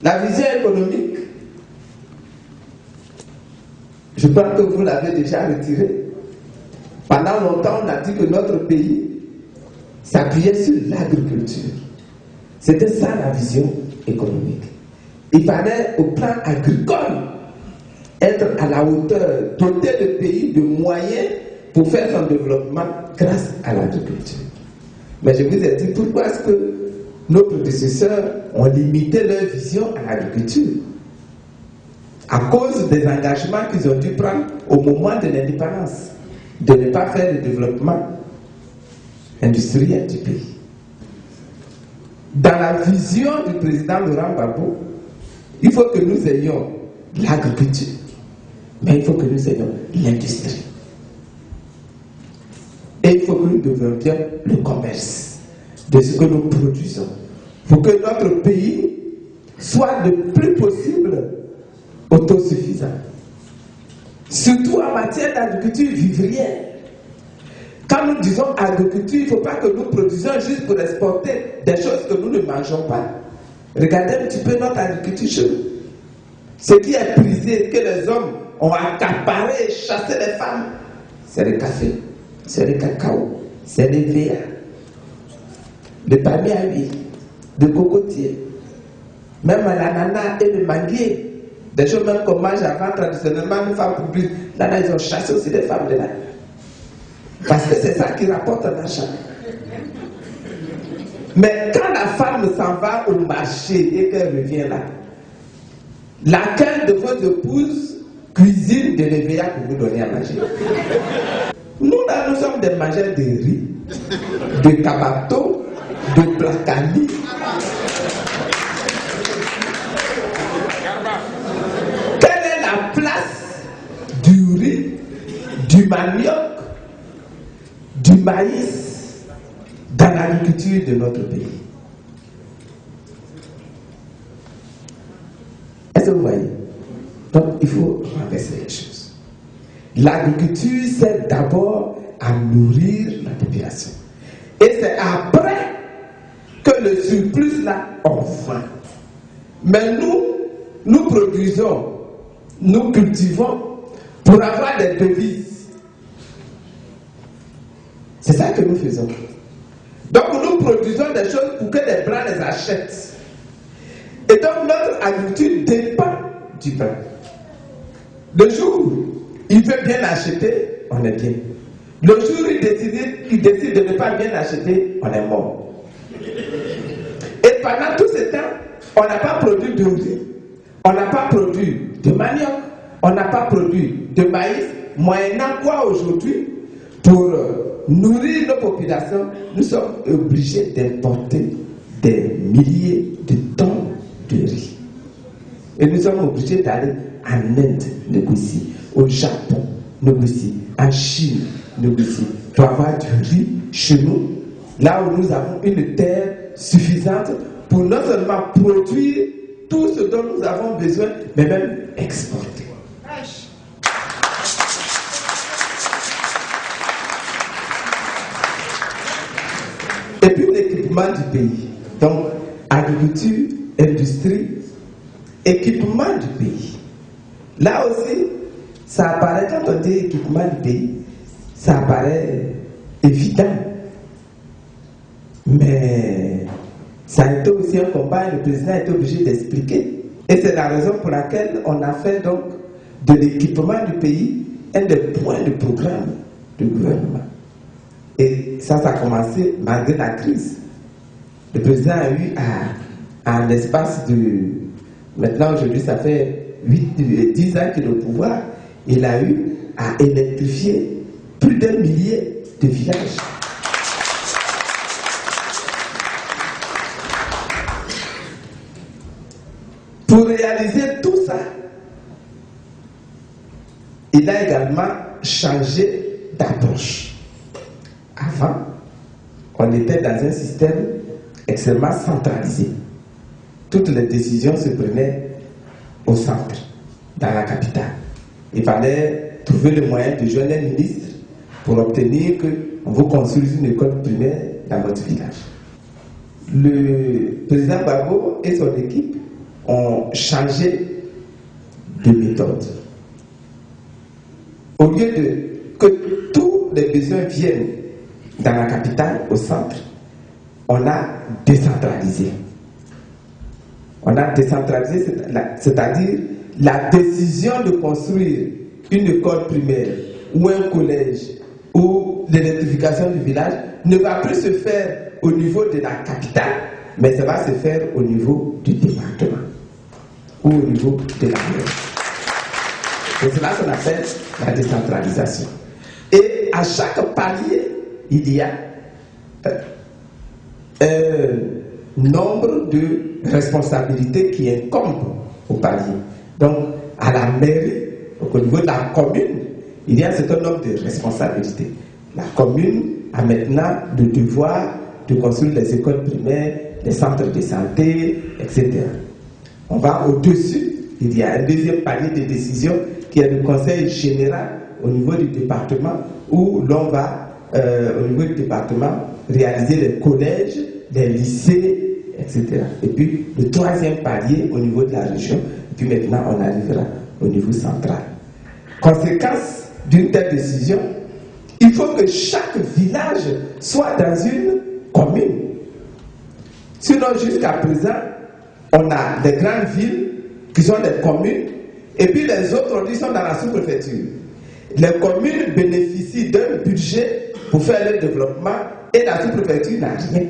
La vision économique, je crois que vous l'avez déjà retirée. Pendant longtemps, on a dit que notre pays s'appuyait sur l'agriculture. C'était ça la vision économique. Il fallait, au plan agricole, être à la hauteur, doter le pays de moyens pour faire son développement grâce à l'agriculture. Mais je vous ai dit pourquoi est-ce que nos prédécesseurs ont limité leur vision à l'agriculture. À cause des engagements qu'ils ont dû prendre au moment de l'indépendance, de ne pas faire le développement industriel du pays. Dans la vision du président Laurent Gbagbo, il faut que nous ayons l'agriculture, mais il faut que nous ayons l'industrie. Et il faut que nous développions le commerce de ce que nous produisons, pour que notre pays soit le plus possible autosuffisant. Surtout en matière d'agriculture vivrière. Quand nous disons agriculture, il ne faut pas que nous produisions juste pour exporter des choses que nous ne mangeons pas. Regardez un petit peu notre agriculture chez nous. Ce qui est prisé, que les hommes ont accaparé et chassé les femmes, c'est le café, c'est le cacao, c'est les véas, le palmier à huile, le cocotier, même l'ananas et le manguier. Des choses même qu'on mange avant traditionnellement, les femmes publiques. Là, ils ont chassé aussi les femmes de là. Parce que c'est ça qui rapporte un argent. Mais quand la femme s'en va au marché et qu'elle revient là, laquelle de vos épouses cuisine de l'EVA pour vous donner à manger? Nous là, nous sommes des mangeurs de riz, de kabato, de placani. Quelle est la place du riz, du manioc, du maïs dans l'agriculture de notre pays? Est-ce que vous voyez? Donc il faut renverser les choses. L'agriculture sert d'abord à nourrir la population. Et c'est après que le surplus là, on vend. Mais nous produisons, nous cultivons pour avoir des devises. C'est ça que nous faisons. Donc nous produisons des choses pour que les blancs les achètent. Et donc notre agriculture dépend du blanc. Le jour où il veut bien acheter, on est bien. Le jour où il décide de ne pas bien acheter, on est mort. Et pendant tout ce temps, on n'a pas produit de riz, on n'a pas produit de manioc, on n'a pas produit de maïs, moyennant quoi aujourd'hui, pour nourrir nos populations, nous sommes obligés d'importer des milliers de tonnes de riz. Et nous sommes obligés d'aller en Inde négocier, au Japon négocier, en Chine négocier, pour avoir du riz chez nous, là où nous avons une terre suffisante pour non seulement produire tout ce dont nous avons besoin, mais même exporter. Et puis l'équipement du pays. Donc, agriculture, industrie, équipement du pays. Là aussi, ça apparaît, quand on dit équipement du pays, ça apparaît évident. Mais ça a été aussi un combat et le président a été obligé d'expliquer. Et c'est la raison pour laquelle on a fait donc de l'équipement du pays un des points de programme du gouvernement. Et ça a commencé malgré la crise. Le président a eu à l'espace de... Maintenant, aujourd'hui, ça fait 10 ans qu'il est au pouvoir. Il a eu à électrifier plus d'1 millier de villages. Pour réaliser tout ça, il a également changé d'approche. Avant, on était dans un système extrêmement centralisé. Toutes les décisions se prenaient au centre, dans la capitale. Il fallait trouver le moyen de joindre un ministre pour obtenir qu'on vous construise une école primaire dans votre village. Le président Gbagbo et son équipe ont changé de méthode. Au lieu que tous les besoins viennent dans la capitale, au centre, on a décentralisé. On a décentralisé, c'est-à-dire la décision de construire une école primaire ou un collège ou l'électrification du village ne va plus se faire au niveau de la capitale, mais ça va se faire au niveau du département ou au niveau de la région. C'est cela qu'on appelle la décentralisation. Et à chaque palier, il y a un nombre de responsabilités qui incombent au palier. Donc, à la mairie, au niveau de la commune, il y a un certain nombre de responsabilités. La commune a maintenant le devoir de construire les écoles primaires, les centres de santé, etc. On va au-dessus, il y a un deuxième palier de décision qui est le conseil général au niveau du département où l'on va, au niveau du département, réaliser les collèges, les lycées, etc. Et puis le troisième palier au niveau de la région, et puis maintenant on arrivera au niveau central. Conséquence d'une telle décision, il faut que chaque village soit dans une commune. Sinon, jusqu'à présent, on a des grandes villes qui sont des communes, et puis les autres qui sont dans la sous-préfecture. Les communes bénéficient d'un budget pour faire le développement, et la sous-préfecture n'a rien.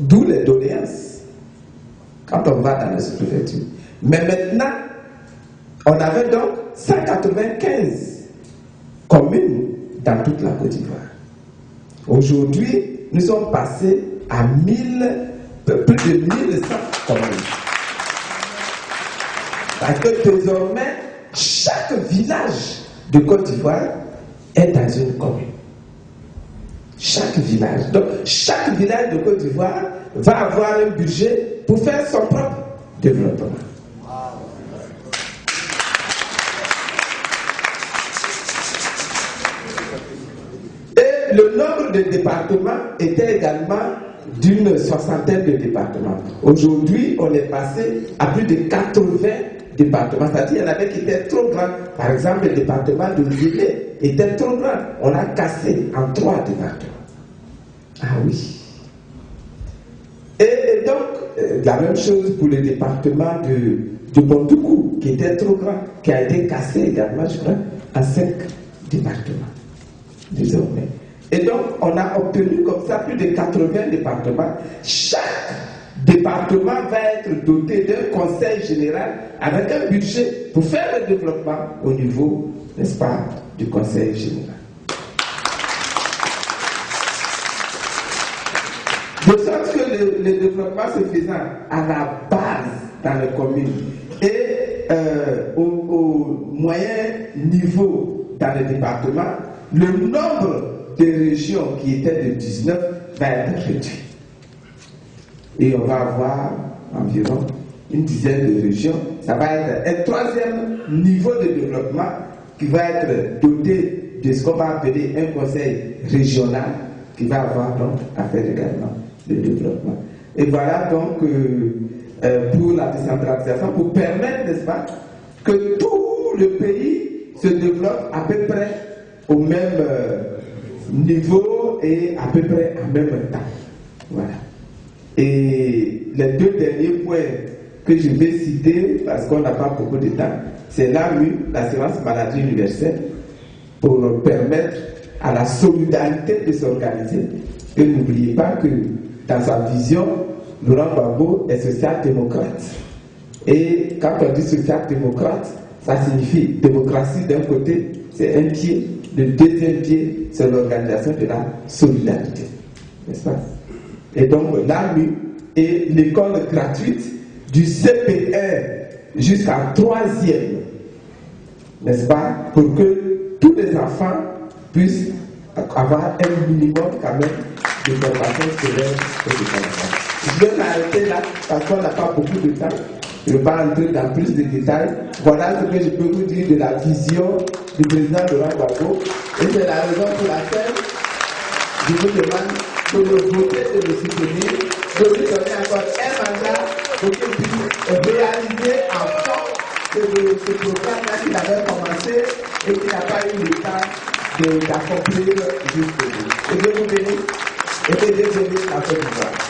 D'où les doléances quand on va dans la sous-préfecture. Mais maintenant, on avait donc 195 communes dans toute la Côte d'Ivoire. Aujourd'hui, nous sommes passés à plus de 1100 communes. Parce que désormais, chaque village de Côte d'Ivoire est dans une commune. Chaque village. Donc, chaque village de Côte d'Ivoire va avoir un budget pour faire son propre développement. Et le nombre de départements était également d'une soixantaine de départements. Aujourd'hui, on est passé à plus de 80 départements. C'est-à-dire qu'il y en avait qui étaient trop grands. Par exemple, le département de Guinée était trop grand. On a cassé en 3 départements. Ah oui. Et donc, la même chose pour le département de Bondoukou, qui était trop grand, qui a été cassé également, je crois, en 5 départements, désormais. Et donc, on a obtenu comme ça plus de 80 départements. Chaque département va être doté d'un conseil général avec un budget pour faire le développement au niveau, n'est-ce pas, du conseil général. De sorte que le développement se faisant à la base dans les communes et au moyen niveau dans les départements, le nombre de régions qui étaient de 19 va être réduit. Et on va avoir environ une dizaine de régions. Ça va être un troisième niveau de développement qui va être doté de ce qu'on va appeler un conseil régional qui va avoir donc à faire également le développement. Et voilà donc pour la décentralisation, pour permettre, n'est-ce pas, que tout le pays se développe à peu près au même niveau et à peu près en même temps. Voilà. Et les 2 derniers points que je vais citer, parce qu'on n'a pas beaucoup de temps, c'est l'AMU, l'assurance maladie universelle, pour permettre à la solidarité de s'organiser. Et n'oubliez pas que dans sa vision, Laurent Gbagbo est social-démocrate. Et quand on dit social-démocrate, ça signifie démocratie d'un côté, c'est un pied. Le deuxième pied, c'est l'organisation de la solidarité. N'est-ce pas? Et donc, l'AMU est l'école gratuite du CP1 jusqu'à 3e. N'est-ce pas? Pour que tous les enfants puissent avoir un minimum quand même de formation scolaire et de formation. Je vais m'arrêter là parce qu'on n'a pas beaucoup de temps. Je ne vais pas entrer dans plus de détails. Voilà ce que je peux vous dire de la vision du président Laurent Gbagbo. Et c'est la raison pour laquelle je vous demande de le voter et de le soutenir, de lui donner encore un pour qu'il puisse réaliser avant que ce programme-là qu'il avait commencé et qu'il n'a pas eu le temps d'accomplir jusqu'au bout. Que Dieu vous bénisse et que Dieu bénisse la Côte d'Ivoire.